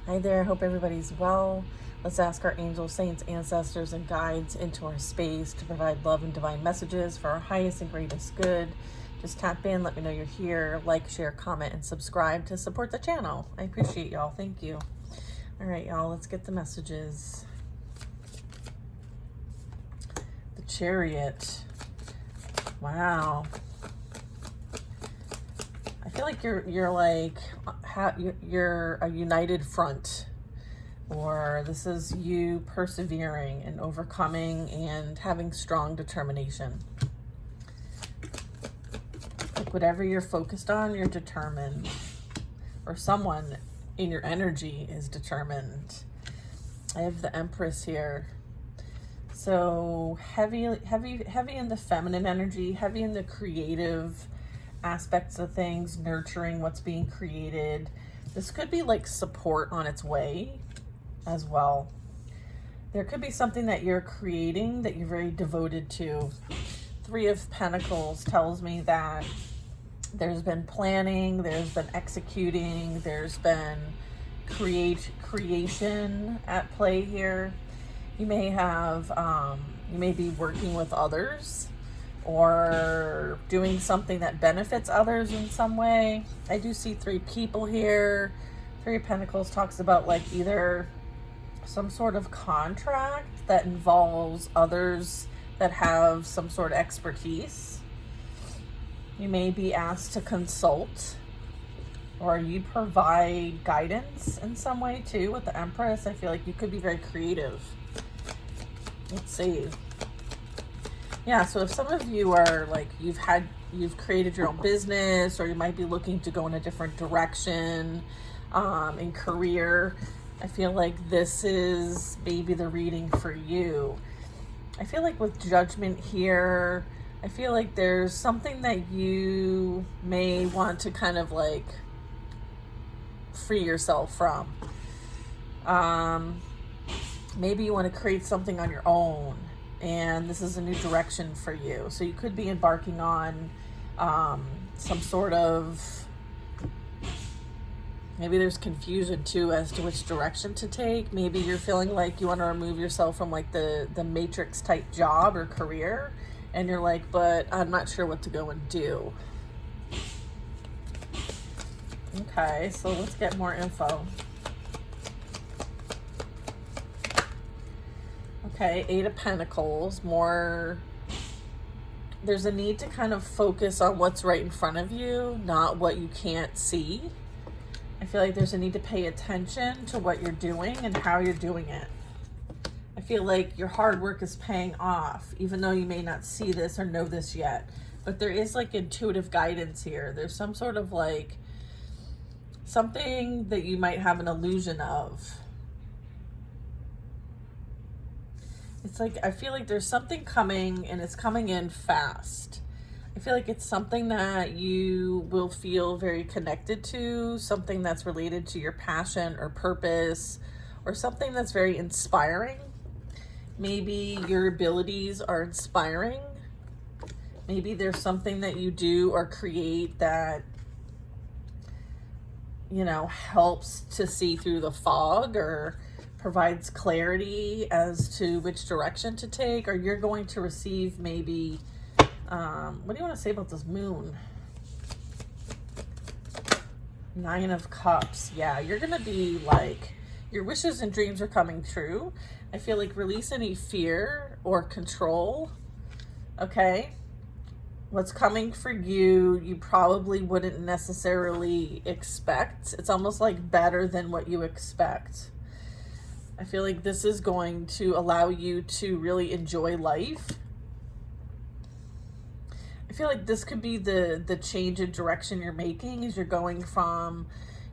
Hi there, hope everybody's well. Let's ask our angels, saints, ancestors, and guides into our space to provide love and divine messages for our highest and greatest good. Just tap in, let me know you're here, like, share, comment, and subscribe to support the channel. I appreciate y'all. Thank you. All right, y'all, let's get the messages. The Chariot. Wow. I feel like you're like you're a united front, or this is you persevering and overcoming and having strong determination. Like whatever you're focused on, you're determined, or someone in your energy is determined. I have the Empress here. So heavy in the feminine energy, heavy in the creative aspects of things, nurturing what's being created. This could be like support on its way as well. There could be something that you're creating that you're very devoted to. Three of Pentacles tells me that there's been planning, there's been executing, there's been creation at play here. You may have, you may be working with others or doing something that benefits others in some way. I do see three people here. Three of Pentacles talks about like either some sort of contract that involves others that have some sort of expertise. You may be asked to consult, or you provide guidance in some way too. With the Empress, I feel like you could be very creative. Let's see. Yeah, so if some of you are like, you've created your own business, or you might be looking to go in a different direction in career, I feel like this is maybe the reading for you. I feel like with Judgment here, I feel like there's something that you may want to kind of like free yourself from. Maybe you want to create something on your own, and this is a new direction for you. So you could be embarking on some sort of, maybe there's confusion too as to which direction to take. Maybe you're feeling like you want to remove yourself from like the matrix type job or career, and you're like, but I'm not sure what to go and do. Okay, so let's get more info. Okay, Eight of Pentacles, more, there's a need to kind of focus on what's right in front of you, not what you can't see. I feel like there's a need to pay attention to what you're doing and how you're doing it. I feel like your hard work is paying off, even though you may not see this or know this yet. But there is like intuitive guidance here. There's some sort of like, something that you might have an illusion of. It's like, I feel like there's something coming, and it's coming in fast. I feel like it's something that you will feel very connected to, something that's related to your passion or purpose, or something that's very inspiring. Maybe your abilities are inspiring. Maybe there's something that you do or create that, you know, helps to see through the fog, or provides clarity as to which direction to take, or you're going to receive maybe, what do you want to say about this moon? Nine of Cups. Yeah, you're going to be like, your wishes and dreams are coming true. I feel like release any fear or control. Okay. What's coming for you, you probably wouldn't necessarily expect. It's almost like better than what you expect. I feel like this is going to allow you to really enjoy life. I feel like this could be the change in direction you're making, as you're going from,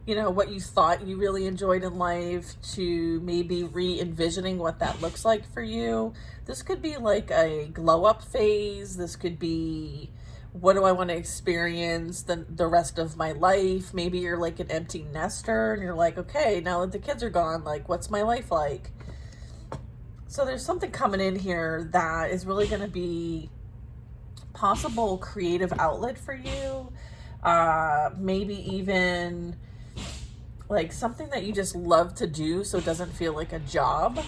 you know, what you thought you really enjoyed in life to maybe re-envisioning what that looks like for you. This could be like a glow up phase. This could be, what do I want to experience the rest of my life? Maybe you're like an empty nester and you're like, okay, now that the kids are gone, like, what's my life like? So there's something coming in here that is really going to be possible creative outlet for you. Maybe even like something that you just love to do, so it doesn't feel like a job.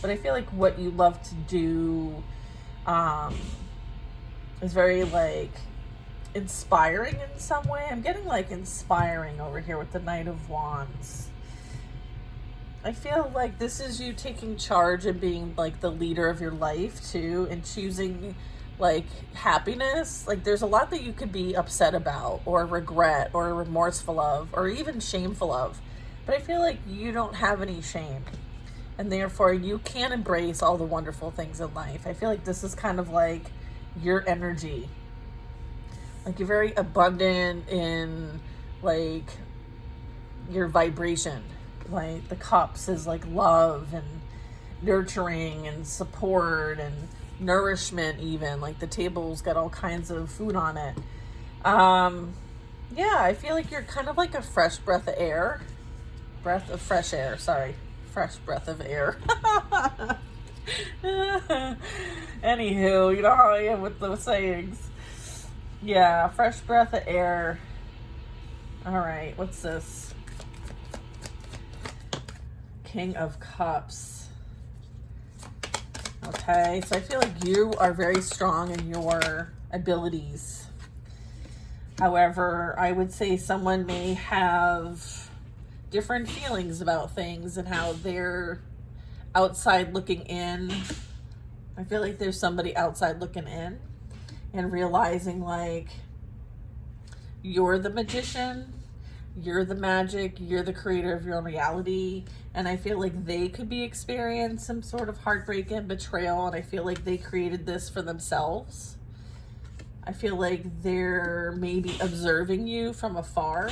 But I feel like what you love to do is very like inspiring in some way. I'm getting like inspiring over here with the Knight of Wands. I feel like this is you taking charge and being like the leader of your life too, and choosing like happiness. Like there's a lot that you could be upset about or regret or remorseful of or even shameful of, but I feel like you don't have any shame, and therefore you can embrace all the wonderful things in life. I feel like this is kind of like your energy. Like you're very abundant in like your vibration. Like the cups is like love and nurturing and support and nourishment. Even like the table's got all kinds of food on it. Yeah, I feel like you're kind of like a fresh breath of air. Breath of fresh air, sorry. Fresh breath of air. Anywho, you know how I am with those sayings. Yeah, fresh breath of air. All right, what's this? King of Cups. Okay, so I feel like you are very strong in your abilities. However, I would say someone may have different feelings about things and how they're outside looking in. I feel like there's somebody outside looking in and realizing like you're the magician, you're the magic, you're the creator of your own reality. And I feel like they could be experiencing some sort of heartbreak and betrayal, and I feel like they created this for themselves. I feel like they're maybe observing you from afar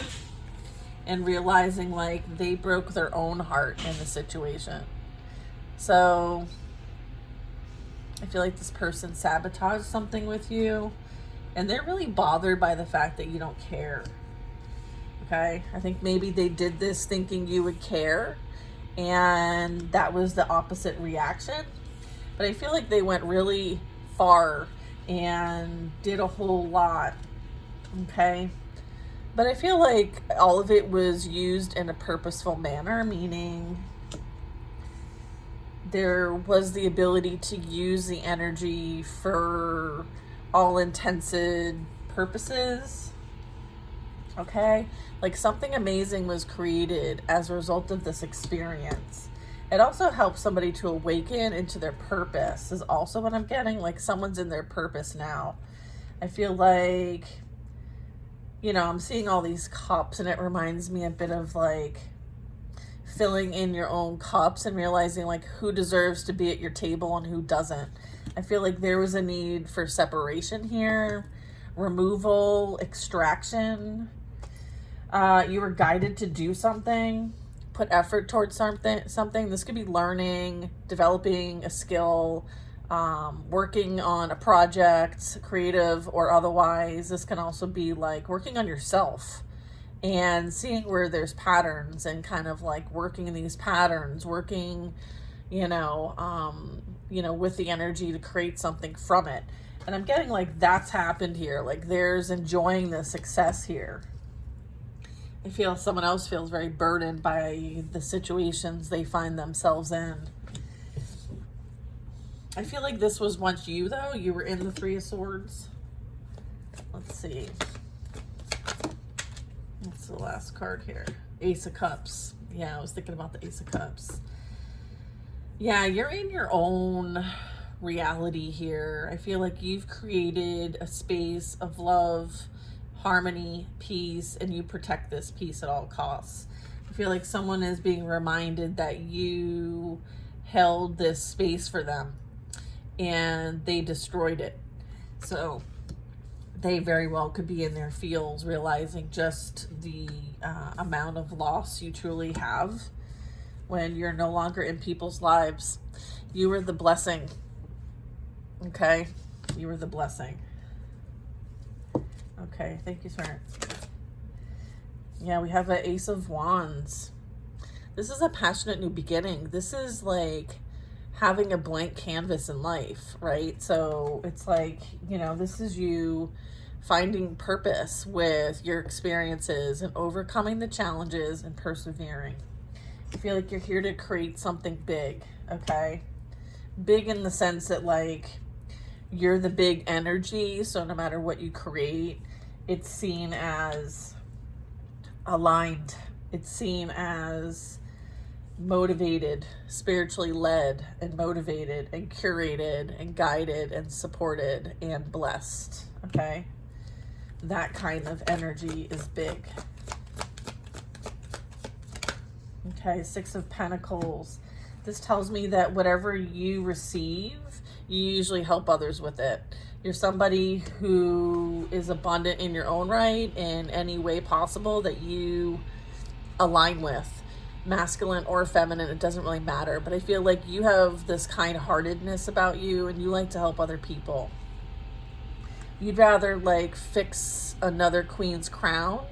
and realizing like they broke their own heart in the situation. So I feel like this person sabotaged something with you, and they're really bothered by the fact that you don't care. Okay? I think maybe they did this thinking you would care, and that was the opposite reaction. But I feel like they went really far and did a whole lot. Okay? But I feel like all of it was used in a purposeful manner, meaning there was the ability to use the energy for all intended purposes. Okay? Like something amazing was created as a result of this experience. It also helps somebody to awaken into their purpose is also what I'm getting. Like someone's in their purpose now. I feel like, you know, I'm seeing all these cups, and it reminds me a bit of like filling in your own cups and realizing like who deserves to be at your table and who doesn't. I feel like there was a need for separation here, removal, extraction. You were guided to do something, put effort towards something. This could be learning, developing a skill, working on a project, creative or otherwise. This can also be like working on yourself and seeing where there's patterns and kind of like working in these patterns, working, with the energy to create something from it. And I'm getting like that's happened here. Like there's enjoying the success here. I feel someone else feels very burdened by the situations they find themselves in. I feel like this was once you, though. You were in the Three of Swords. Let's see. What's the last card here? Ace of Cups. Yeah, I was thinking about the Ace of Cups. Yeah, you're in your own reality here. I feel like you've created a space of love, harmony, peace, and you protect this peace at all costs. I feel like someone is being reminded that you held this space for them and they destroyed it. So they very well could be in their feels, realizing just the amount of loss you truly have when you're no longer in people's lives. You were the blessing. Okay? You were the blessing. Okay, thank you, sir. Yeah, we have an Ace of Wands. This is a passionate new beginning. This is like having a blank canvas in life, right? So it's like, this is you finding purpose with your experiences and overcoming the challenges and persevering. I feel like you're here to create something big, okay? Big in the sense that, like, you're the big energy, so no matter what you create, it's seen as aligned. It's seen as motivated, spiritually led and motivated and curated and guided and supported and blessed, okay? That kind of energy is big. Okay, Six of Pentacles. This tells me that whatever you receive, you usually help others with it. You're somebody who is abundant in your own right in any way possible that you align with. Masculine or feminine, it doesn't really matter. But I feel like you have this kind-heartedness about you and you like to help other people. You'd rather like fix another queen's crown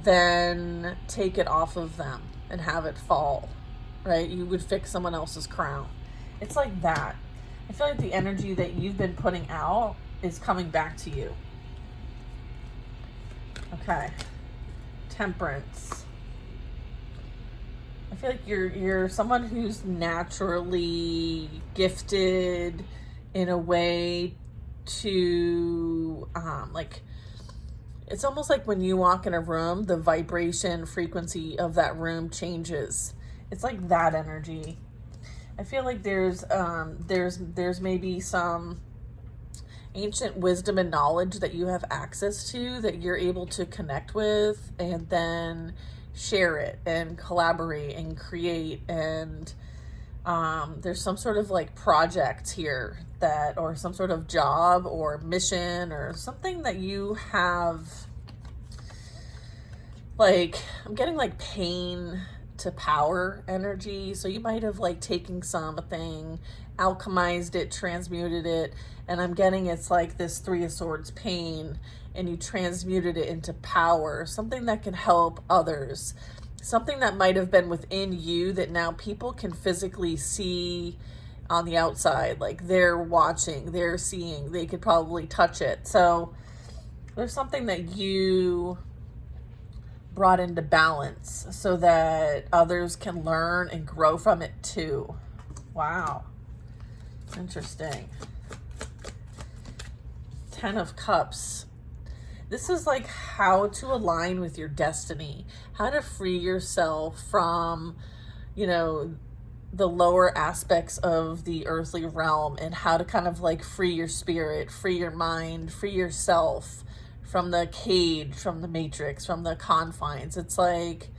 than take it off of them and have it fall, right? You would fix someone else's crown. It's like that. I feel like the energy that you've been putting out is coming back to you. Okay. Temperance. I feel like you're someone who's naturally gifted in a way to like, it's almost like when you walk in a room, the vibration frequency of that room changes. It's like that energy. I feel like there's maybe some ancient wisdom and knowledge that you have access to that you're able to connect with and then share it and collaborate and create. And there's some sort of like project here that, or some sort of job or mission or something that you have, like, I'm getting like pain to power energy. So you might have like taken something, alchemized it, transmuted it, and I'm getting it's like this Three of Swords pain, and you transmuted it into power, something that can help others, something that might have been within you that now people can physically see on the outside, like they're watching, they're seeing, they could probably touch it. So there's something that you brought into balance so that others can learn and grow from it too. Wow. Interesting. Ten of Cups. This is like how to align with your destiny, how to free yourself from, you know, the lower aspects of the earthly realm, and how to kind of like free your spirit, free your mind, free yourself from the cage, from the matrix, from the confines. It's like,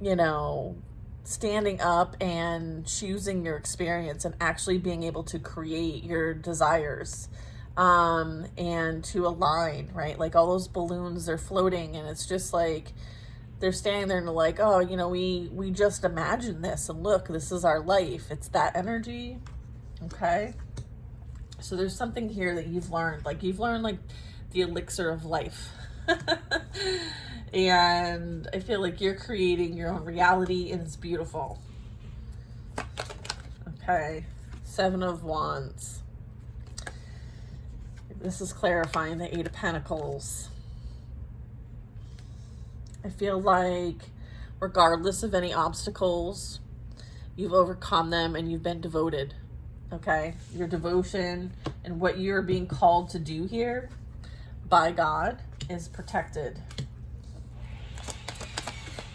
you know, standing up and choosing your experience and actually being able to create your desires, and to align, right? Like all those balloons, they're floating, and it's just like they're standing there and they're like, oh, you know, we just imagined this, and look, this is our life. It's that energy. Okay, so there's something here that you've learned, like the elixir of life. And I feel like you're creating your own reality, and it's beautiful. Okay, Seven of Wands. This is clarifying the Eight of Pentacles. I feel like regardless of any obstacles, you've overcome them and you've been devoted. Okay, your devotion and what you're being called to do here by God is protected.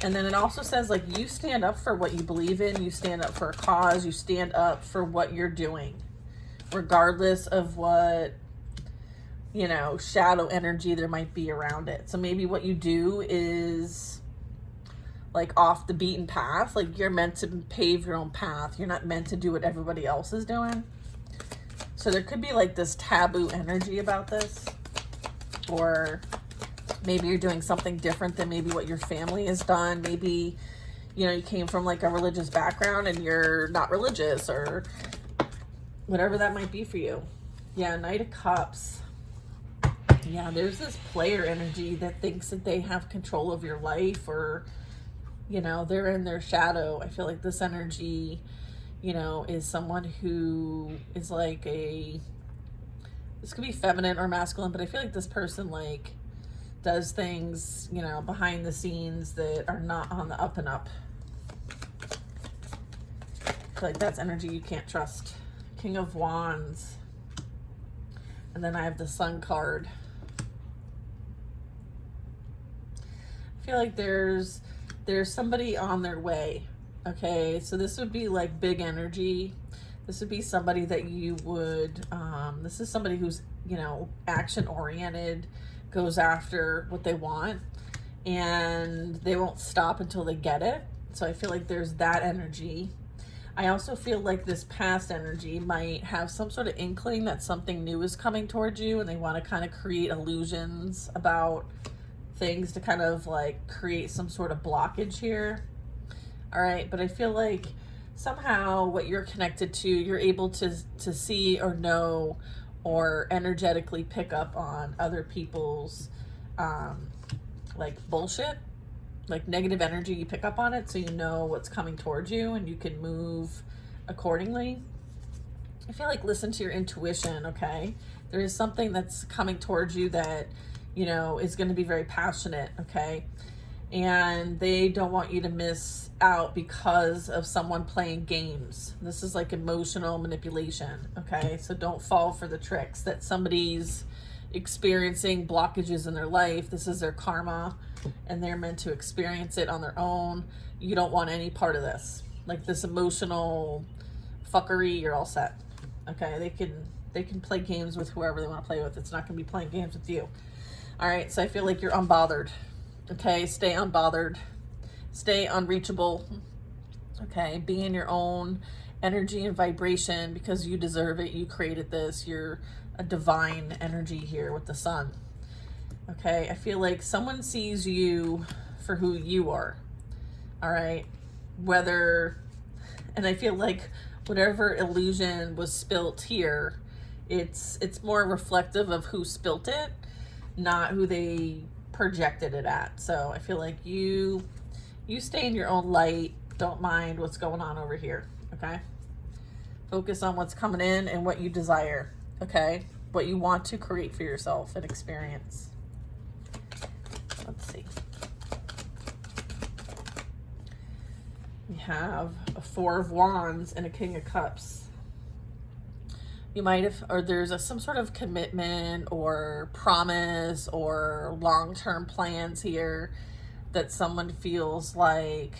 And then it also says, like, you stand up for what you believe in, you stand up for a cause, you stand up for what you're doing, regardless of what, you know, shadow energy there might be around it. So maybe what you do is like off the beaten path, like you're meant to pave your own path. You're not meant to do what everybody else is doing. So there could be like this taboo energy about this, or maybe you're doing something different than maybe what your family has done. Maybe, you know, you came from like a religious background and you're not religious, or whatever that might be for you. Yeah, Knight of Cups. Yeah, there's this player energy that thinks that they have control of your life, or, you know, they're in their shadow. I feel like this energy, you know, is someone who is like a This could be feminine or masculine, but I feel like this person like does things, you know, behind the scenes that are not on the up and up. I feel like that's energy you can't trust. King of Wands. And then I have the Sun card. I feel like there's somebody on their way. Okay, so this would be like big energy. This would be somebody that you would, this is somebody who's, you know, action oriented, goes after what they want, and they won't stop until they get it. So I feel like there's that energy. I also feel like this past energy might have some sort of inkling that something new is coming towards you, and they want to kind of create illusions about things to kind of like create some sort of blockage here. All right, but I feel like somehow what you're connected to, you're able to see or know or energetically pick up on other people's like bullshit, like negative energy. You pick up on it, so you know what's coming towards you and you can move accordingly. I feel like listen to your intuition, okay? There is something that's coming towards you that, you know, is going to be very passionate, okay? And they don't want you to miss out because of someone playing games. This is like emotional manipulation, okay? So don't fall for the tricks that somebody's experiencing blockages in their life. This is their karma, and they're meant to experience it on their own. You don't want any part of this. Like this emotional fuckery, you're all set, okay? They can play games with whoever they want to play with. It's not going to be playing games with you. All right, so I feel like you're unbothered. Okay, stay unbothered, stay unreachable. Okay, be in your own energy and vibration because you deserve it. You created this. You're a divine energy here with the Sun. Okay, I feel like someone sees you for who you are. All right, and I feel like whatever illusion was spilt here, it's more reflective of who spilt it, not who they projected it at. So I feel like you stay in your own light. Don't mind what's going on over here, okay? Focus on what's coming in and what you desire, okay? What you want to create for yourself and experience. Let's see. We have a Four of Wands and a King of Cups. You might have, or there's some sort of commitment or promise or long-term plans here that someone feels like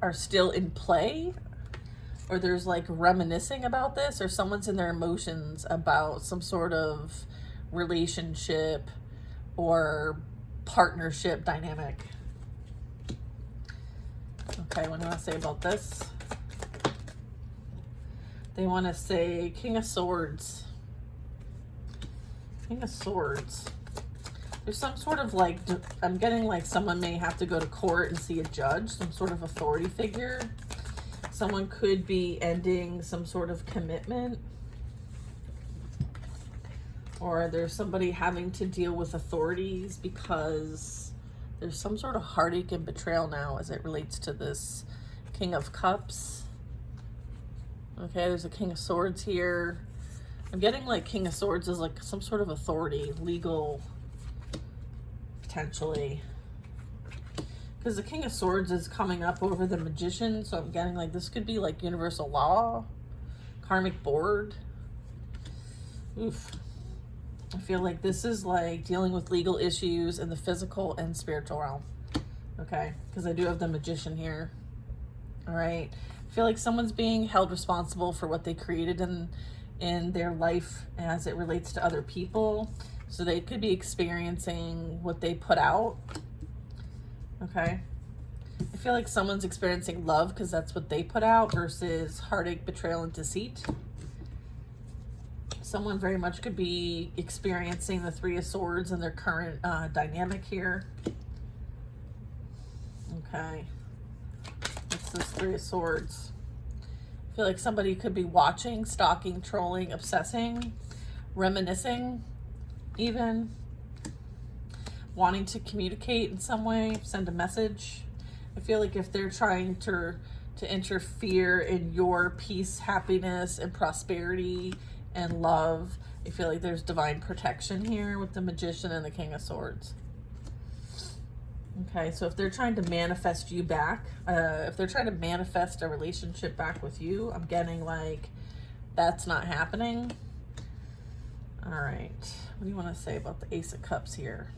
are still in play, or there's like reminiscing about this, or someone's in their emotions about some sort of relationship or partnership dynamic. Okay, what do I want to say about this? They want to say King of Swords. King of Swords. There's some sort of like, I'm getting like someone may have to go to court and see a judge, some sort of authority figure. Someone could be ending some sort of commitment. Or there's somebody having to deal with authorities because there's some sort of heartache and betrayal now as it relates to this King of Cups. Okay, there's a King of Swords here. I'm getting like King of Swords is like some sort of authority, legal, potentially. Because the King of Swords is coming up over the Magician, so I'm getting like this could be like universal law, karmic board. Oof. I feel like this is like dealing with legal issues in the physical and spiritual realm. Okay, because I do have the Magician here. All right. I feel like someone's being held responsible for what they created in their life as it relates to other people. So they could be experiencing what they put out. Okay. I feel like someone's experiencing love because that's what they put out versus heartache, betrayal, and deceit. Someone very much could be experiencing the Three of Swords in their current dynamic here. Okay. What's this Three of Swords? I feel like somebody could be watching, stalking, trolling, obsessing, reminiscing, even wanting to communicate in some way, send a message. I feel like if they're trying to interfere in your peace, happiness, and prosperity and love, I feel like there's divine protection here with the Magician and the King of Swords. Okay, so if they're trying to manifest you back, if they're trying to manifest a relationship back with you, I'm getting like that's not happening. All right, what do you want to say about the Ace of Cups here?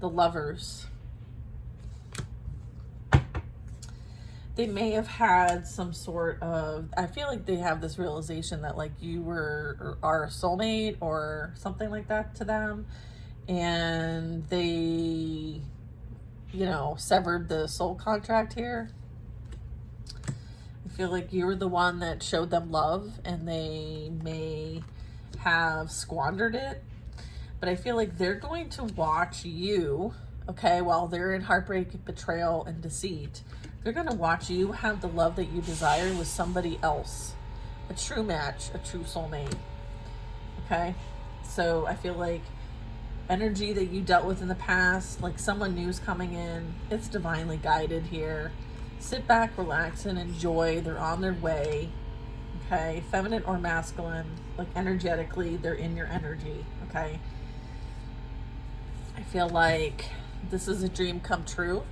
The Lovers. They may have had some sort of, I feel like they have this realization that like you were or are a soulmate or something like that to them, and they, you know, severed the soul contract here. I feel like you were the one that showed them love, and they may have squandered it, but I feel like they're going to watch you, okay, while they're in heartbreak, betrayal, and deceit. They're going to watch you have the love that you desire with somebody else. A true match, a true soulmate. Okay? So I feel like energy that you dealt with in the past, like someone new's coming in, it's divinely guided here. Sit back, relax, and enjoy. They're on their way. Okay? Feminine or masculine, like energetically, they're in your energy. Okay? I feel like this is a dream come true.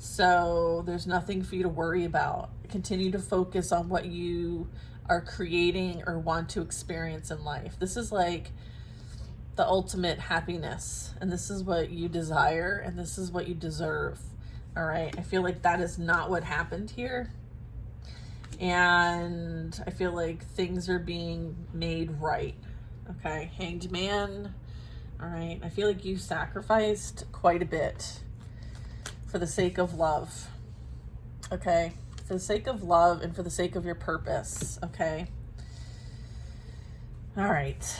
So there's nothing for you to worry about. Continue to focus on what you are creating or want to experience in life. This is like the ultimate happiness, and this is what you desire, and this is what you deserve. All right. I feel like that is not what happened here. And I feel like things are being made right. Okay. Hanged Man. All right. I feel like you sacrificed quite a bit for the sake of love, okay? For the sake of love and for the sake of your purpose, okay? All right.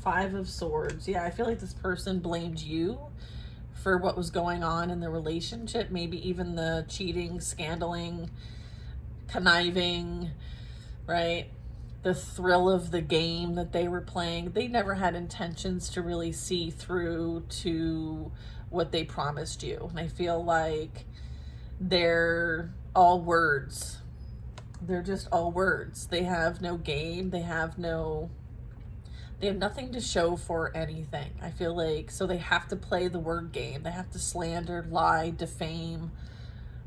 5 of Swords. Yeah, I feel like this person blamed you for what was going on in the relationship, maybe even the cheating, scandaling, conniving, right? The thrill of the game that they were playing. They never had intentions to really see through to what they promised you. And I feel like they're all words. They're just all words. They have no game. They have nothing to show for anything. I feel like, so they have to play the word game. They have to slander, lie, defame,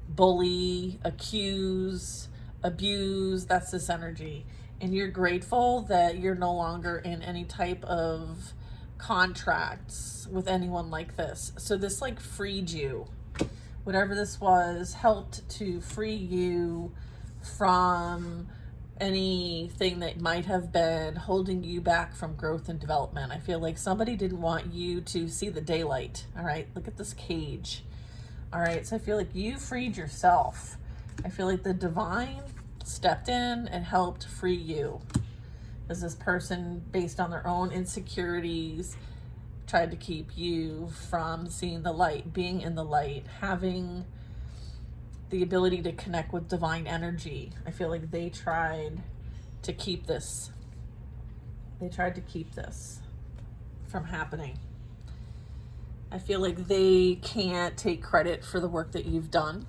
bully, accuse, abuse. That's this energy. And you're grateful that you're no longer in any type of contracts with anyone like this. So this like freed you. Whatever this was helped to free you from anything that might have been holding you back from growth and development. I feel like somebody didn't want you to see the daylight. All right, look at this cage. All right, so I feel like you freed yourself. I feel like the divine stepped in and helped free you. As this person, based on their own insecurities, tried to keep you from seeing the light, being in the light, having the ability to connect with divine energy. I feel like they tried to keep this. They tried to keep this from happening. I feel like they can't take credit for the work that you've done.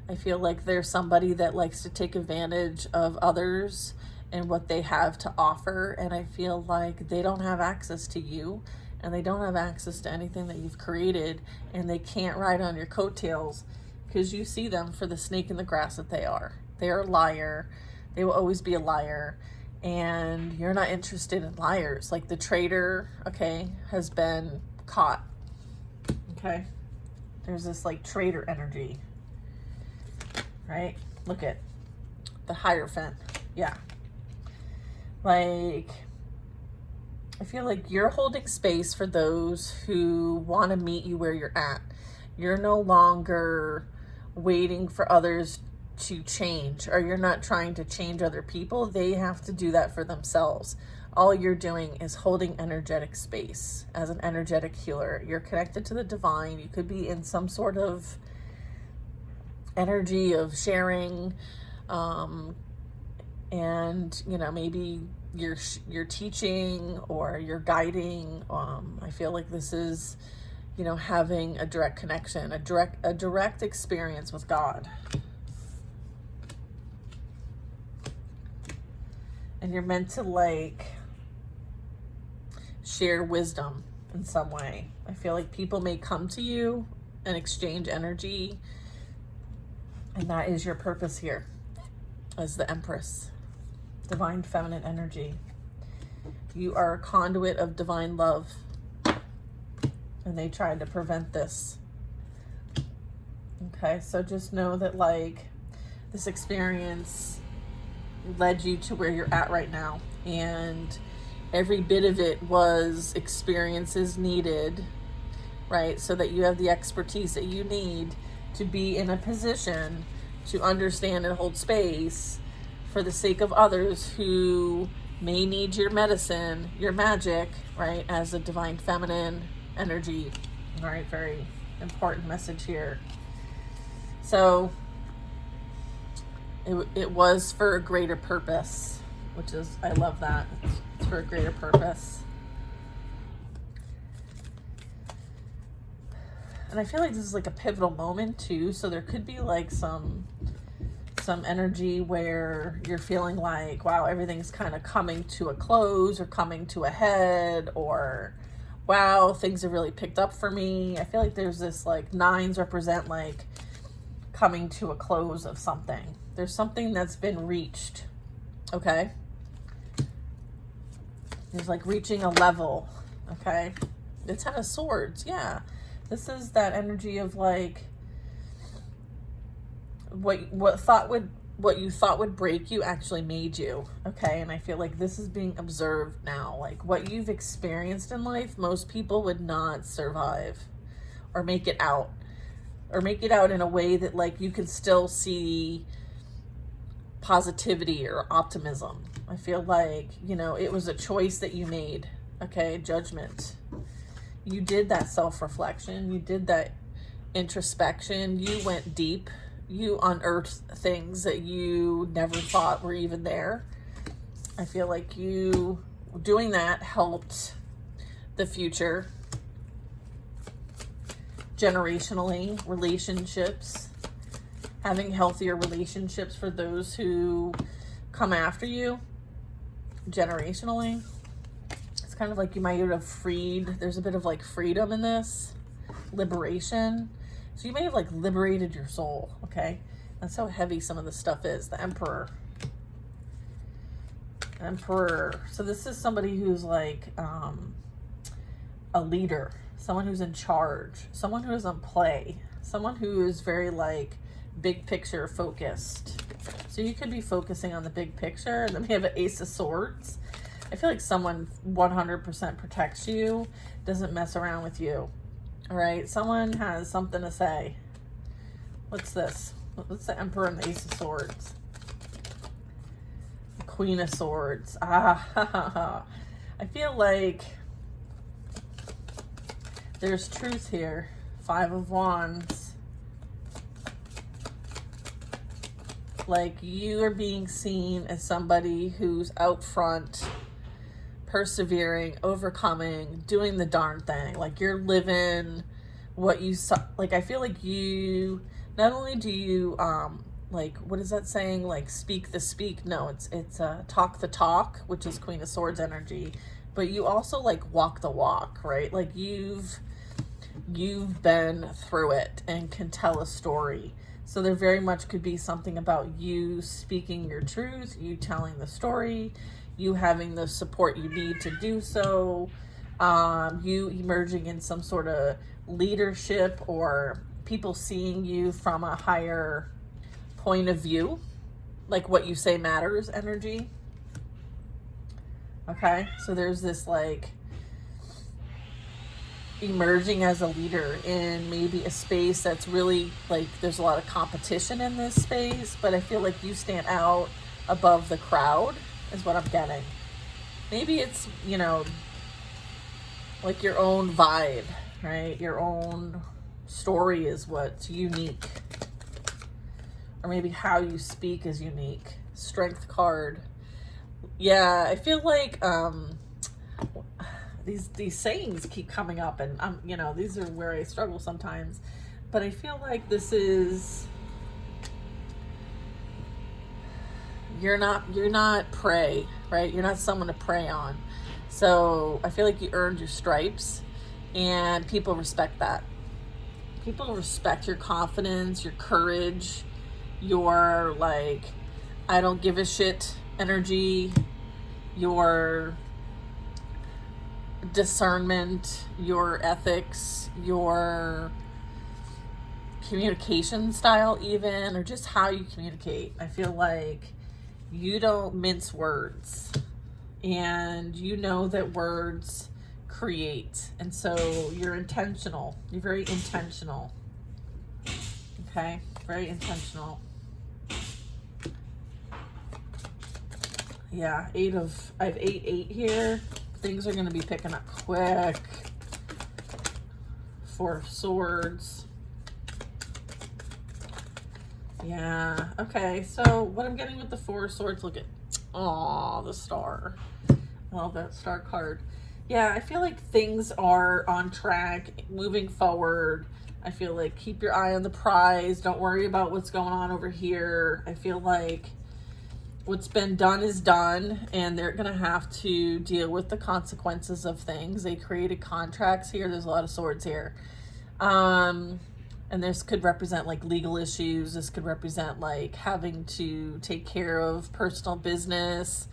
I feel like they're somebody that likes to take advantage of others and what they have to offer, and I feel like they don't have access to you, and they don't have access to anything that you've created, and they can't ride on your coattails because you see them for the snake in the grass that they are. They're a liar. They will always be a liar, and you're not interested in liars. Like the traitor, okay, has been caught. Okay, there's this like traitor energy, right? Look at the Hierophant. Yeah. Like, I feel like you're holding space for those who want to meet you where you're at. You're no longer waiting for others to change, or you're not trying to change other people. They have to do that for themselves. All you're doing is holding energetic space as an energetic healer. You're connected to the divine. You could be in some sort of energy of sharing, and you know, maybe you're teaching or you're guiding. I feel like this is, you know, having a direct connection, a direct experience with God. And you're meant to like share wisdom in some way. I feel like people may come to you and exchange energy, and that is your purpose here as the Empress, divine feminine energy. You are a conduit of divine love, and they tried to prevent this. Okay, so just know that like this experience led you to where you're at right now, and every bit of it was experiences needed, right? So that you have the expertise that you need to be in a position to understand and hold space for the sake of others who may need your medicine, your magic, right? As a divine feminine energy. All right, very important message here. So it was for a greater purpose, which is, I love that. It's for a greater purpose. And I feel like this is like a pivotal moment too. So there could be like some energy where you're feeling like, wow, everything's kind of coming to a close or coming to a head, or wow, things have really picked up for me. I feel like there's this like nines represent like coming to a close of something. There's something that's been reached. Okay. There's like reaching a level. Okay. The Ten of Swords. Yeah. This is that energy of like what you thought would break you actually made you. Okay. And I feel like this is being observed now. Like what you've experienced in life, most people would not survive or make it out. Or make it out in a way that like you can still see positivity or optimism. I feel like, you know, it was a choice that you made. Okay, judgment. You did that self-reflection. You did that introspection. You went deep. You unearthed things that you never thought were even there. I feel like you doing that helped the future. Generationally, relationships, having healthier relationships for those who come after you generationally. It's kind of like you might have freed, there's a bit of like freedom in this, liberation. So you may have like liberated your soul, okay? That's how heavy some of this stuff is. The Emperor. So this is somebody who's like a leader. Someone who's in charge, someone who doesn't play, someone who is very like big picture focused. So you could be focusing on the big picture, and then we have an Ace of Swords. I feel like someone 100% protects you, doesn't mess around with you. All right, someone has something to say. What's this? What's the Emperor and the Ace of Swords? The Queen of Swords. I feel like there's truth here. Five of Wands. Like you are being seen as somebody who's out front, persevering, overcoming, doing the darn thing. Like you're living what you saw. Like I feel like you, not only do you, like, what is that saying? Like speak the speak. No, it's talk the talk, which is Queen of Swords energy. But you also like walk the walk, right? Like you've been through it and can tell a story. So there very much could be something about you speaking your truth, you telling the story, you having the support you need to do so, you emerging in some sort of leadership, or people seeing you from a higher point of view, like what you say matters energy. Okay, so there's this like emerging as a leader in maybe a space that's really like there's a lot of competition in this space, but I feel like you stand out above the crowd is what I'm getting. Maybe it's, you know, like your own vibe, right? Your own story is what's unique, or maybe how you speak is unique. Strength card. Yeah, I feel like these sayings keep coming up, and you know, these are where I struggle sometimes, but I feel like this is, you're not prey. right? You're not someone to prey on. So I feel like you earned your stripes, and people respect that. People respect your confidence, your courage, your like, I don't give a shit energy, your discernment, your ethics, your communication style even, or just how you communicate. I feel like you don't mince words, and you know that words create, and so you're intentional. You're very intentional. Okay, very intentional. Yeah, I have 8 here. Things are going to be picking up quick. 4 of Swords. Yeah, okay, so what I'm getting with the 4 of Swords, look at, oh, the Star. I love that Star card. Yeah, I feel like things are on track, moving forward. I feel like keep your eye on the prize. Don't worry about what's going on over here. I feel like what's been done is done, and they're going to have to deal with the consequences of things. They created contracts here. There's a lot of swords here. And this could represent like legal issues. This could represent like having to take care of personal business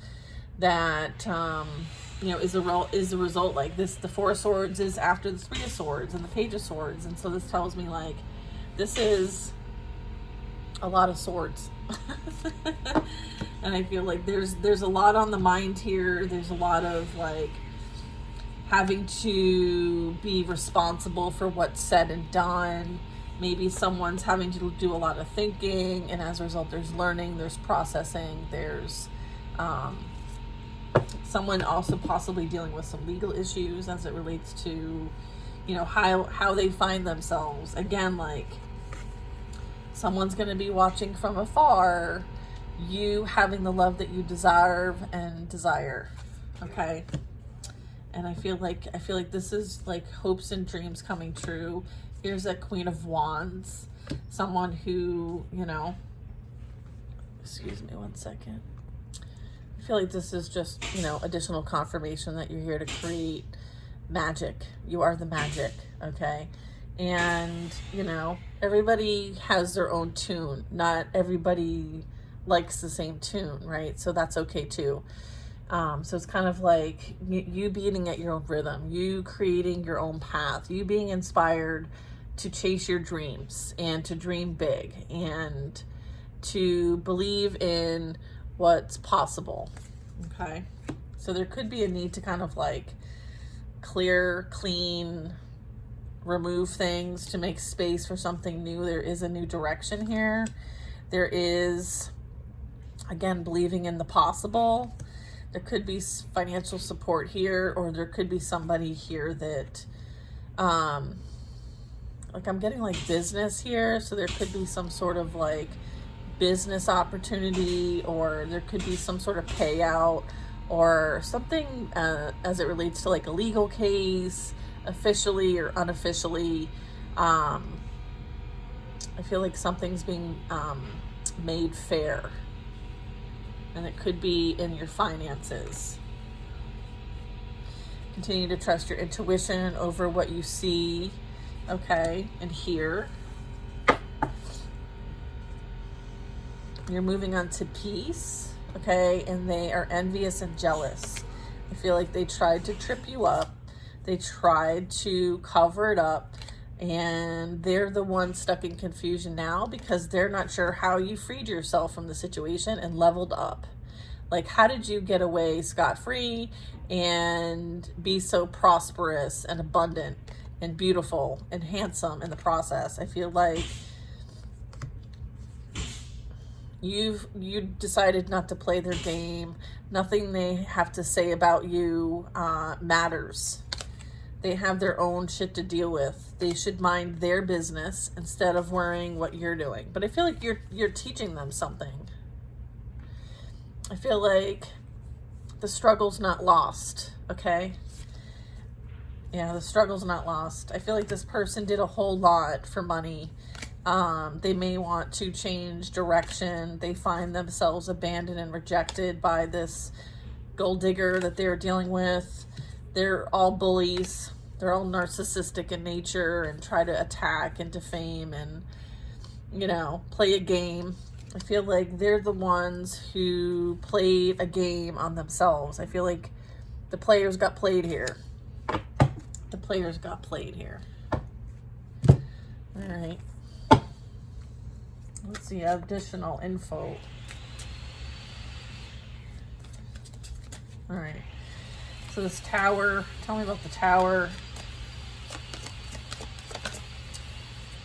that, you know, is a result like this. The 4 of Swords is after the 3 of Swords and the Page of Swords. And so this tells me like, this is a lot of swords. And I feel like there's a lot on the mind here. There's a lot of like having to be responsible for what's said and done. Maybe someone's having to do a lot of thinking, and as a result there's learning, there's processing, there's someone also possibly dealing with some legal issues as it relates to, you know, how they find themselves. Again, like someone's going to be watching from afar, you having the love that you deserve and desire. Okay. And I feel like this is like hopes and dreams coming true. Here's a Queen of Wands, someone who, you know, excuse me one second. I feel like this is just, you know, additional confirmation that you're here to create magic. You are the magic, okay? And, you know, everybody has their own tune. Not everybody likes the same tune, right? So that's okay too. So it's kind of like you beating at your own rhythm, you creating your own path, you being inspired to chase your dreams and to dream big and to believe in what's possible. Okay. So there could be a need to kind of like clear, clean, remove things to make space for something new. There is a new direction here. There is, again, believing in the possible. There could be financial support here, or there could be somebody here that, like I'm getting like business here. So there could be some sort of like business opportunity, or there could be some sort of payout or something as it relates to like a legal case, officially or unofficially. I feel like something's being made fair. And it could be in your finances. Continue to trust your intuition over what you see, okay, and hear. You're moving on to peace, okay, and they are envious and jealous. I feel like they tried to trip you up. They tried to cover it up. And they're the ones stuck in confusion now because they're not sure how you freed yourself from the situation and leveled up. Like, how did you get away scot-free and be so prosperous and abundant and beautiful and handsome in the process? I feel like you decided not to play their game. Nothing they have to say about you matters. They have their own shit to deal with. They should mind their business instead of worrying what you're doing. But I feel like you're teaching them something. I feel like the struggle's not lost, okay? Yeah, the struggle's not lost. I feel like this person did a whole lot for money. They may want to change direction. They find themselves abandoned and rejected by this gold digger that they're dealing with. They're all bullies. They're all narcissistic in nature and try to attack and defame and, you know, play a game. I feel like they're the ones who played a game on themselves. I feel like the players got played here. The players got played here. All right. Let's see, additional info. All right. So this tower, tell me about the tower.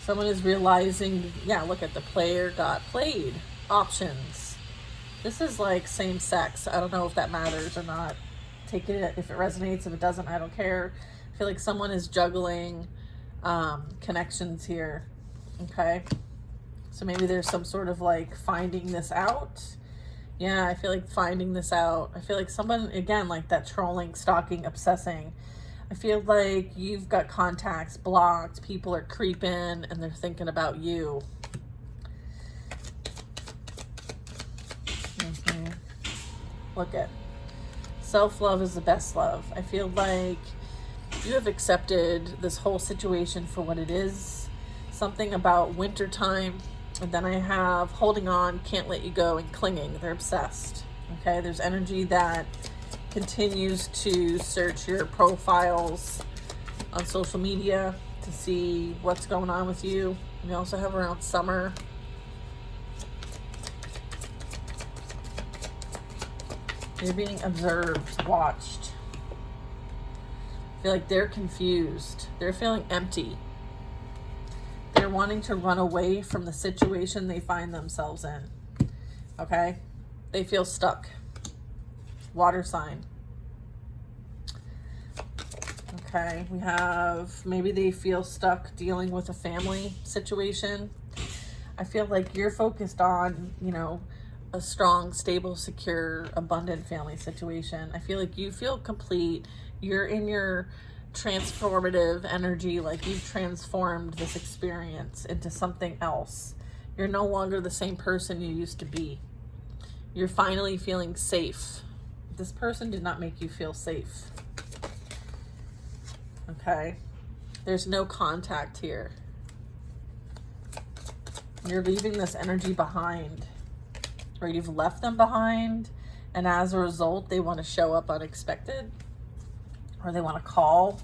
Someone is realizing, yeah, look at the player got played. Options. This is like same sex. I don't know if that matters or not. Take it if it resonates. If it doesn't, I don't care. I feel like someone is juggling connections here. Okay. So maybe there's some sort of like finding this out. Yeah, I feel like finding this out. I feel like someone, again, like that trolling, stalking, obsessing. I feel like you've got contacts blocked. People are creeping and they're thinking about you. Look at self-love is the best love. I feel like you have accepted this whole situation for what it is. Something about wintertime. And then I have holding on, can't let you go, and clinging. They're obsessed. Okay, there's energy that continues to search your profiles on social media to see what's going on with you. We also have around summer. You're being observed, watched. I feel like they're confused. They're feeling empty. They're wanting to run away from the situation they find themselves in. Okay? They feel stuck. Water sign. Okay, we have, maybe they feel stuck dealing with a family situation. I feel like you're focused on, you know, a strong, stable, secure, abundant family situation. I feel like you feel complete. You're in your transformative energy, like you've transformed this experience into something else. You're no longer the same person you used to be. You're finally feeling safe. This person did not make you feel safe. Okay? There's no contact here. You're leaving this energy behind, or you've left them behind, and as a result, they want to show up unexpected, or they want to call.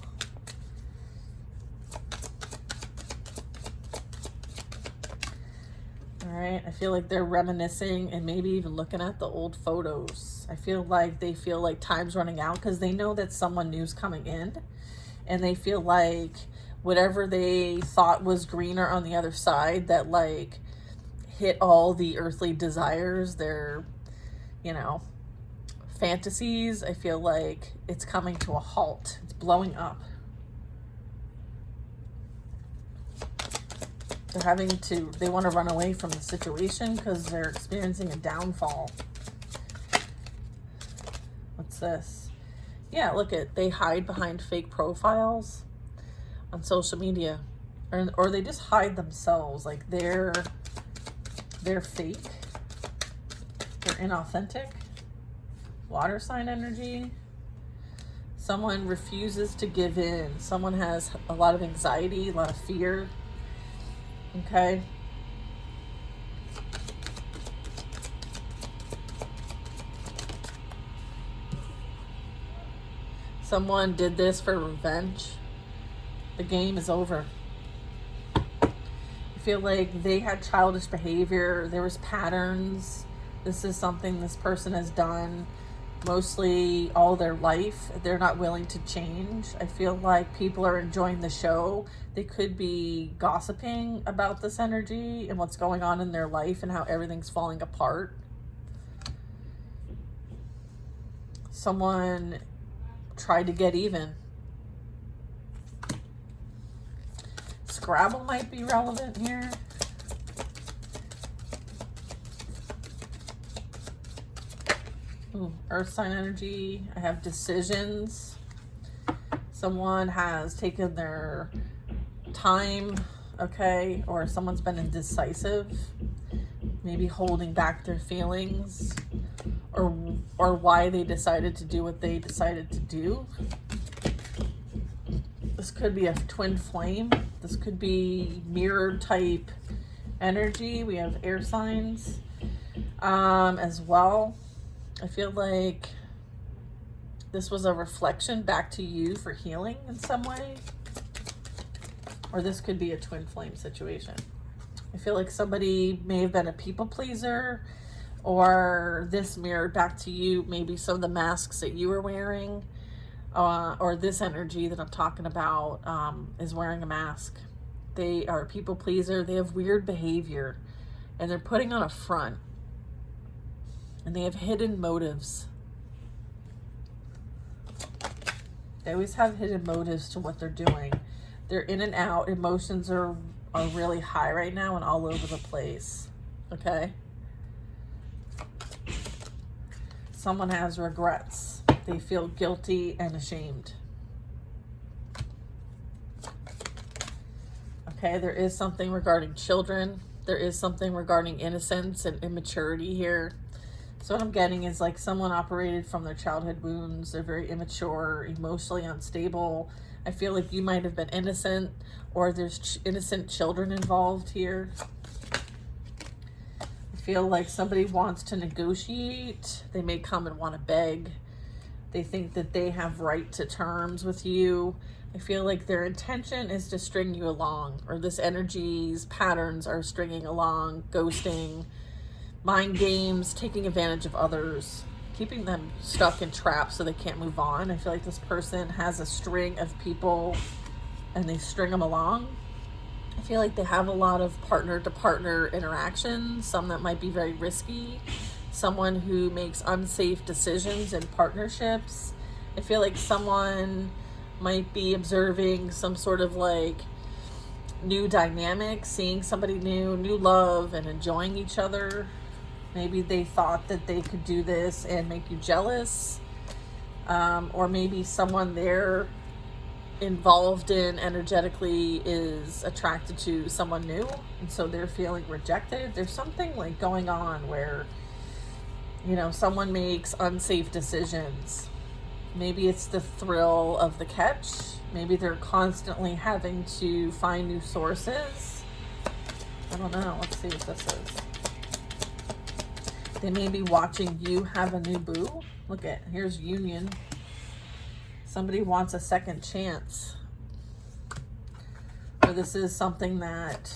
All right, I feel like they're reminiscing and maybe even looking at the old photos. I feel like they feel like time's running out because they know that someone new's coming in, and they feel like whatever they thought was greener on the other side that like hit all the earthly desires, their, you know, fantasies, I feel like it's coming to a halt. It's blowing up. They want to run away from the situation because they're experiencing a downfall. What's this? Yeah, look at, they hide behind fake profiles on social media, or they just hide themselves, like they're fake, they're inauthentic. Water sign energy. Someone refuses to give in. Someone has a lot of anxiety, a lot of fear. Okay. Someone did this for revenge. The game is over. I feel like they had childish behavior. There was patterns. This is something this person has done mostly all their life. They're not willing to change. I feel like people are enjoying the show. They could be gossiping about this energy and what's going on in their life and how everything's falling apart. Someone tried to get even. Scrabble might be relevant here. Ooh, earth sign energy. I have decisions. Someone has taken their time, okay, or someone's been indecisive, maybe holding back their feelings, or why they decided to do what they decided to do. This could be a twin flame. This could be mirror type energy. We have air signs as well. I feel like this was a reflection back to you for healing in some way. Or this could be a twin flame situation. I feel like somebody may have been a people pleaser, or this mirrored back to you maybe some of the masks that you were wearing, or this energy that I'm talking about is wearing a mask. They are a people pleaser. They have weird behavior, and they're putting on a front, and they have hidden motives. They always have hidden motives to what they're doing. They're in and out. Emotions are really high right now and all over the place. Okay? Someone has regrets. They feel guilty and ashamed. Okay, there is something regarding children. There is something regarding innocence and immaturity here. So what I'm getting is like someone operated from their childhood wounds. They're very immature, emotionally unstable. I feel like you might have been innocent, or there's innocent children involved here. I feel like somebody wants to negotiate. They may come and want to beg. They think that they have right to terms with you. I feel like their intention is to string you along, or this energy's patterns are stringing along, ghosting, mind games, taking advantage of others, keeping them stuck in traps so they can't move on. I feel like this person has a string of people and they string them along. I feel like they have a lot of partner-to-partner interactions, some that might be very risky, someone who makes unsafe decisions in partnerships. I feel like someone might be observing some sort of like new dynamic, seeing somebody new love, and enjoying each other. Maybe they thought that they could do this and make you jealous. Or maybe someone they're involved in energetically is attracted to someone new, and so they're feeling rejected. There's something like going on where, you know, someone makes unsafe decisions. Maybe it's the thrill of the catch. Maybe they're constantly having to find new sources. I don't know. Let's see what this is. They may be watching you have a new boo. Look at, here's union. Somebody wants a second chance. Or this is something that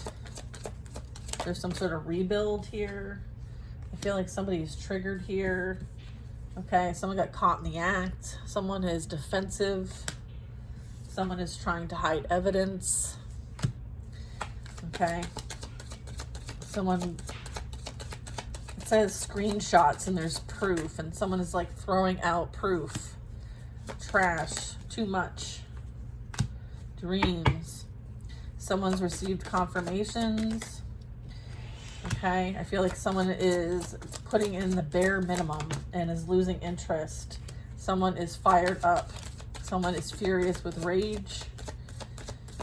there's some sort of rebuild here. I feel like somebody's triggered here. Okay, someone got caught in the act. Someone is defensive. Someone is trying to hide evidence. Okay. Someone, it says screenshots and there's proof, and someone is like throwing out proof. Trash, too much. Dreams. Someone's received confirmations. Okay, I feel like someone is putting in the bare minimum and is losing interest. Someone is fired up. Someone is furious with rage.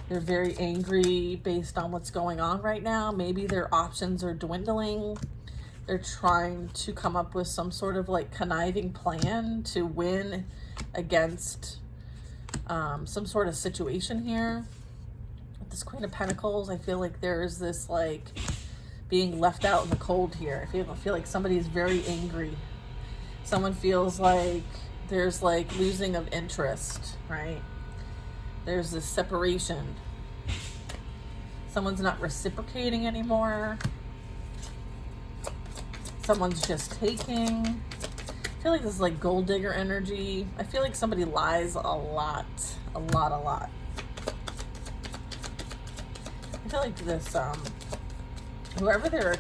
They're very angry based on what's going on right now. Maybe their options are dwindling. They're trying to come up with some sort of like conniving plan to win against some sort of situation here. With this Queen of Pentacles, I feel like there's this like being left out in the cold here. I feel like somebody is very angry. Someone feels like there's like losing of interest, right? There's this separation. Someone's not reciprocating anymore. Someone's just taking. I feel like this is like gold digger energy. I feel like somebody lies a lot. I feel like this, whoever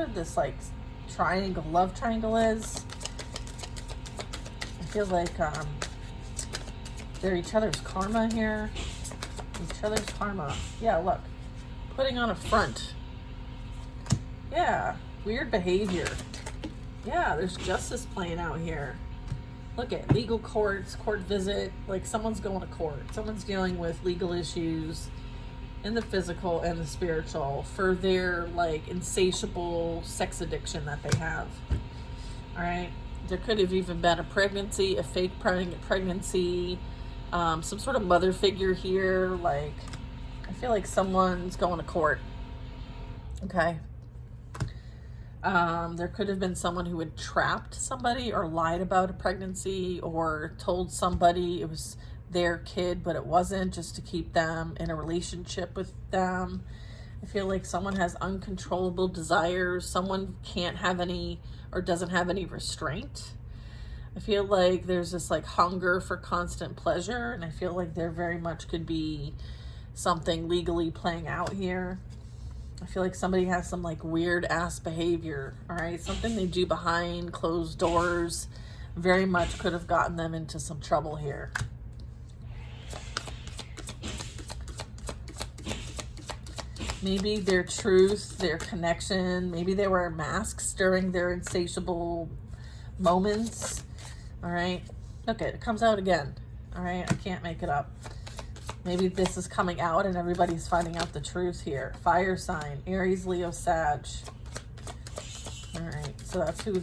this like triangle, love triangle is, I feel like they're each other's karma here. Each other's karma. Yeah, look. Putting on a front. Yeah. Weird behavior. Yeah, there's justice playing out here. Look at legal courts, court visit. Like someone's going to court. Someone's dealing with legal issues in the physical and the spiritual for their like insatiable sex addiction that they have. All right. There could have even been a pregnancy, a fake pregnancy, some sort of mother figure here. Like, I feel like someone's going to court. Okay. There could have been someone who had trapped somebody or lied about a pregnancy or told somebody it was their kid, but it wasn't, just to keep them in a relationship with them. I feel like someone has uncontrollable desires. Someone can't have any or doesn't have any restraint. I feel like there's this like hunger for constant pleasure, and I feel like there very much could be something legally playing out here. I feel like somebody has some like weird ass behavior, all right? Something they do behind closed doors very much could have gotten them into some trouble here. Maybe their truth, their connection, maybe they wear masks during their insatiable moments, all right? Look, it comes out again, all right? I can't make it up. Maybe this is coming out and everybody's finding out the truth here. Fire sign, Aries, Leo, Sag. All right, so that's who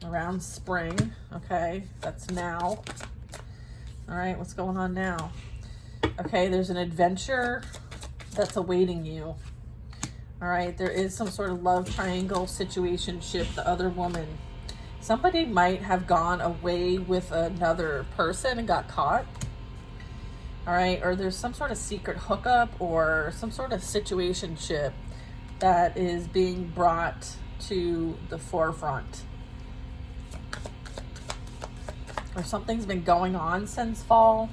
around spring, okay? That's now. All right, what's going on now? Okay, there's an adventure that's awaiting you. All right, there is some sort of love triangle situationship, the other woman. Somebody might have gone away with another person and got caught. All right, or there's some sort of secret hookup or some sort of situationship that is being brought to the forefront. Or something's been going on since fall.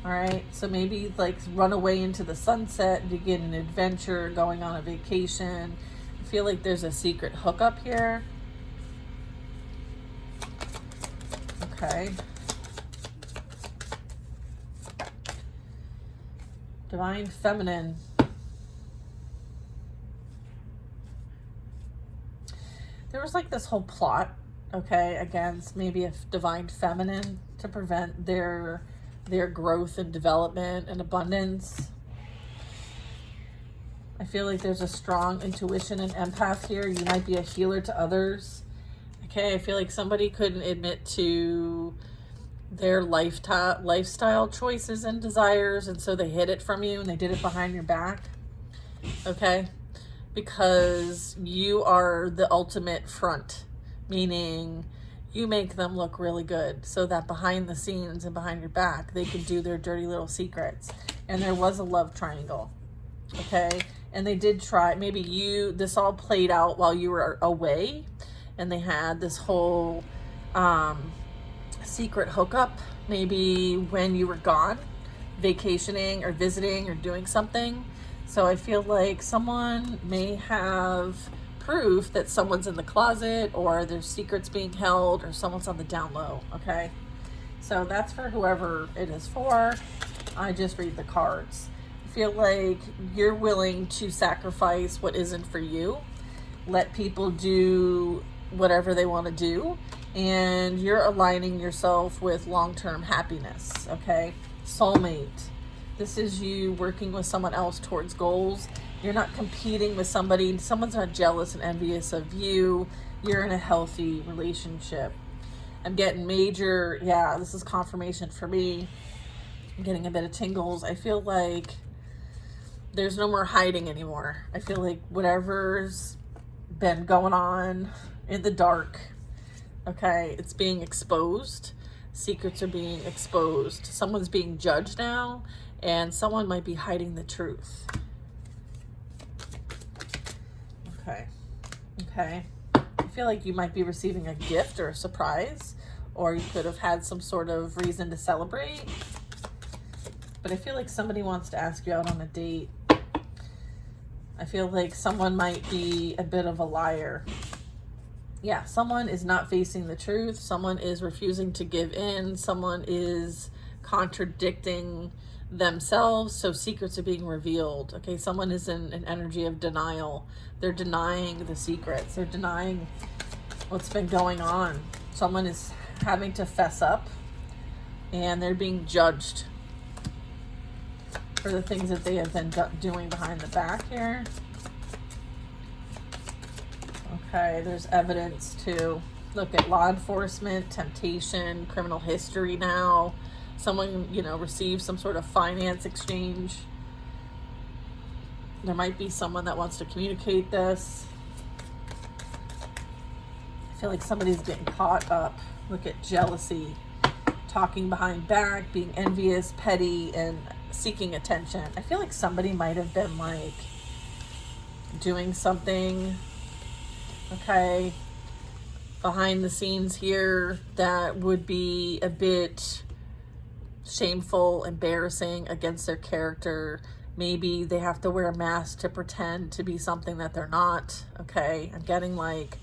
All right, so maybe like run away into the sunset, begin an adventure, going on a vacation. I feel like there's a secret hookup here. Okay. Divine Feminine. There was like this whole plot, okay, against maybe a Divine Feminine to prevent their growth and development and abundance. I feel like there's a strong intuition and empath here. You might be a healer to others. Okay, I feel like somebody couldn't admit to their lifestyle choices and desires, and so they hid it from you and they did it behind your back. Okay, because you are the ultimate front, meaning you make them look really good so that behind the scenes and behind your back they can do their dirty little secrets. And there was a love triangle, okay? And they did try, maybe this all played out while you were away, and they had this whole secret hookup maybe when you were gone, vacationing or visiting or doing something. So I feel like someone may have proof that someone's in the closet or there's secrets being held or someone's on the down low, okay? So that's for whoever it is for. I just read the cards. I feel like you're willing to sacrifice what isn't for you, let people do whatever they want to do, and you're aligning yourself with long-term happiness, okay? Soulmate. This is you working with someone else towards goals. You're not competing with somebody. Someone's not jealous and envious of you. You're in a healthy relationship. I'm getting major, this is confirmation for me. I'm getting a bit of tingles. I feel like there's no more hiding anymore. I feel like whatever's been going on in the dark, okay, it's being exposed. Secrets are being exposed. Someone's being judged now, and someone might be hiding the truth. Okay. I feel like you might be receiving a gift or a surprise, or you could have had some sort of reason to celebrate. But I feel like somebody wants to ask you out on a date. I feel like someone might be a bit of a liar. Yeah, someone is not facing the truth. Someone is refusing to give in. Someone is contradicting themselves. So secrets are being revealed. Okay, someone is in an energy of denial. They're denying the secrets. They're denying what's been going on. Someone is having to fess up, and they're being judged for the things that they have been doing behind the back here. Okay, there's evidence to look at law enforcement, temptation, criminal history now. Someone, you know, receives some sort of finance exchange. There might be someone that wants to communicate this. I feel like somebody's getting caught up. Look at jealousy, talking behind back, being envious, petty, and seeking attention. I feel like somebody might have been like doing something, okay, behind the scenes here that would be a bit shameful, embarrassing against their character. Maybe they have to wear a mask to pretend to be something that they're not, okay? I'm getting like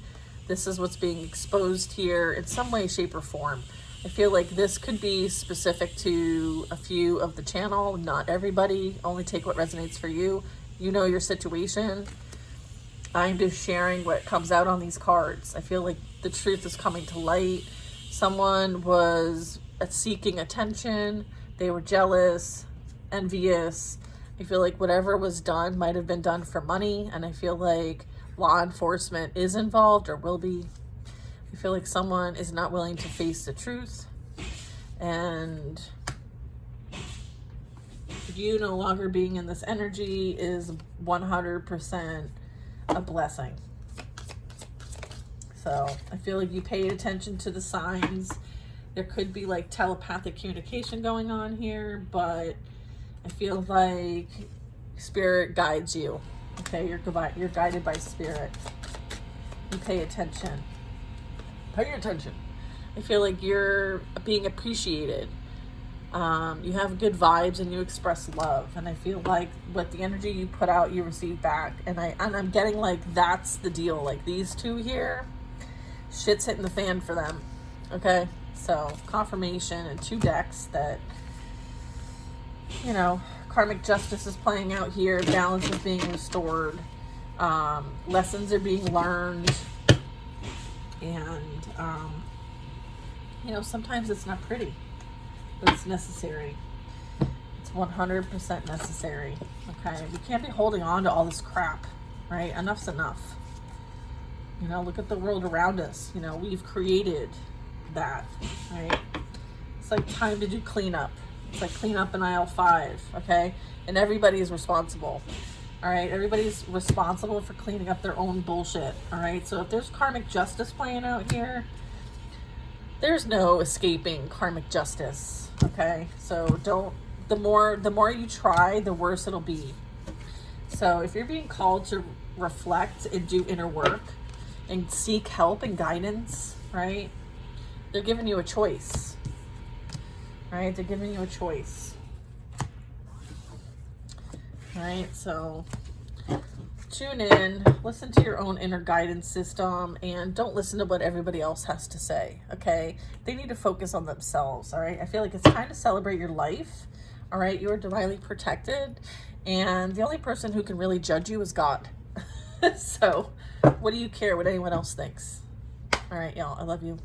this is what's being exposed here in some way, shape, or form. I feel like this could be specific to a few of the channel, not everybody. Only take what resonates for you. You know your situation. I'm just sharing what comes out on these cards. I feel like the truth is coming to light. Someone was seeking attention. They were jealous, envious. I feel like whatever was done might have been done for money. And I feel like law enforcement is involved or will be. I feel like someone is not willing to face the truth. And you no longer being in this energy is 100% a blessing. So I feel like you paid attention to the signs. There could be like telepathic communication going on here, but I feel like spirit guides you. Okay, you're guided by spirit. You pay attention. Pay attention. I feel like you're being appreciated. You have good vibes and you express love. And I feel like what the energy you put out, you receive back. And I'm getting like that's the deal. Like these two here, shit's hitting the fan for them. Okay, so confirmation and 2 decks that, you know, karmic justice is playing out here. Balance is being restored. Lessons are being learned. And, you know, sometimes it's not pretty, but it's necessary. It's 100% necessary. Okay. We can't be holding on to all this crap, right? Enough's enough. You know, look at the world around us. You know, we've created that, right? It's like time to do cleanup. It's like clean up in aisle 5, okay? And everybody is responsible, all right? Everybody's responsible for cleaning up their own bullshit, all right? So if there's karmic justice playing out here, there's no escaping karmic justice, okay? So the more you try, the worse it'll be. So if you're being called to reflect and do inner work and seek help and guidance, right? They're giving you a choice. Right? They're giving you a choice. Right? So tune in, listen to your own inner guidance system, and don't listen to what everybody else has to say. Okay? They need to focus on themselves. All right? I feel like it's time to celebrate your life. All right? You are divinely protected, and the only person who can really judge you is God. So what do you care what anyone else thinks? All right, y'all. I love you.